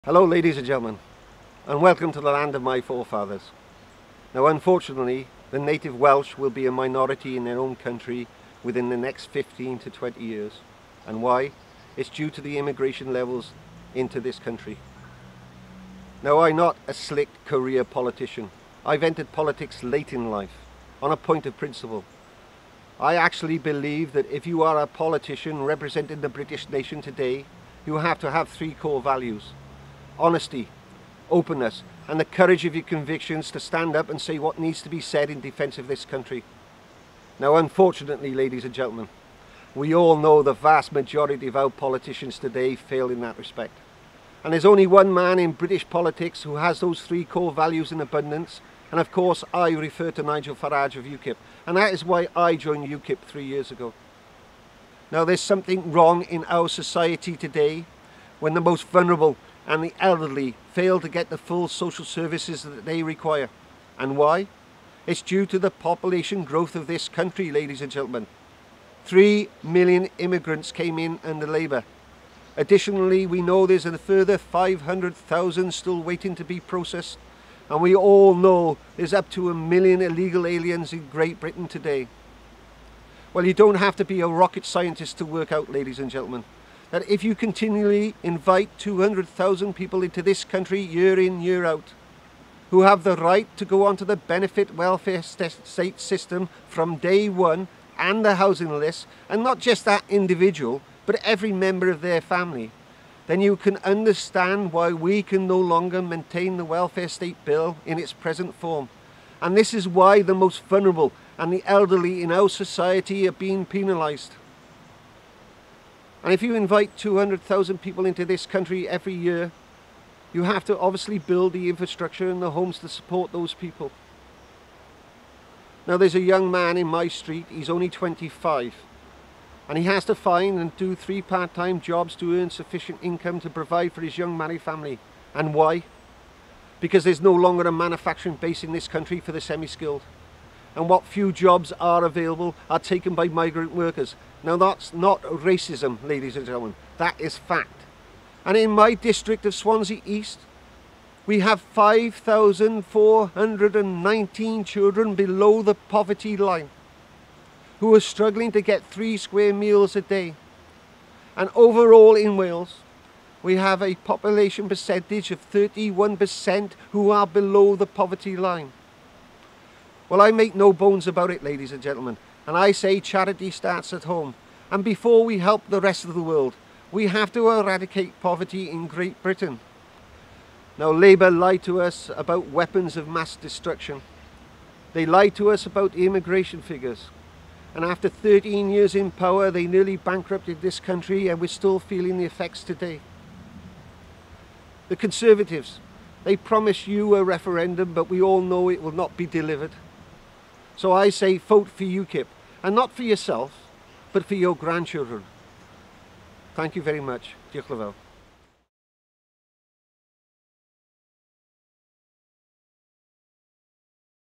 Hello ladies and gentlemen, and welcome to the land of my forefathers. Now unfortunately, the native Welsh will be a minority in their own country within the next 15 to 20 years. And why? It's due to the immigration levels into this country. Now I'm not a slick career politician. I've entered politics late in life, on a point of principle. I actually believe that if you are a politician representing the British nation today, you have to have three core values: honesty, openness, and the courage of your convictions to stand up and say what needs to be said in defence of this country. Now unfortunately, ladies and gentlemen, we all know the vast majority of our politicians today fail in that respect. And there's only one man in British politics who has those three core values in abundance, and of course I refer to Nigel Farage of UKIP, and that is why I joined UKIP 3 years ago. Now there's something wrong in our society today when the most vulnerable and the elderly fail to get the full social services that they require. And why? It's due to the population growth of this country, ladies and gentlemen. 3 million immigrants came in under Labour. Additionally, we know there's a further 500,000 still waiting to be processed, and we all know there's up to 1 million illegal aliens in Great Britain today. Well, you don't have to be a rocket scientist to work out, ladies and gentlemen, that if you continually invite 200,000 people into this country year in, year out, who have the right to go onto the benefit welfare state system from day one and the housing list, and not just that individual, but every member of their family, then you can understand why we can no longer maintain the welfare state bill in its present form. And this is why the most vulnerable and the elderly in our society are being penalised. And if you invite 200,000 people into this country every year, you have to obviously build the infrastructure and the homes to support those people. Now there's a young man in my street, he's only 25, and he has to find and do 3 part-time jobs to earn sufficient income to provide for his young married family. And why? Because there's no longer a manufacturing base in this country for the semi-skilled. And what few jobs are available are taken by migrant workers. Now that's not racism, ladies and gentlemen, that is fact. And in my district of Swansea East, we have 5,419 children below the poverty line who are struggling to get 3 square meals a day. And overall in Wales, we have a population percentage of 31% who are below the poverty line. Well, I make no bones about it, ladies and gentlemen, and I say charity starts at home. And before we help the rest of the world, we have to eradicate poverty in Great Britain. Now, Labour lied to us about weapons of mass destruction. They lied to us about the immigration figures. And after 13 years in power, they nearly bankrupted this country, and we're still feeling the effects today. The Conservatives, they promised you a referendum, but we all know it will not be delivered. So I say vote for UKIP, and not for yourself, but for your grandchildren. Thank you very much. Diolch yn fawr.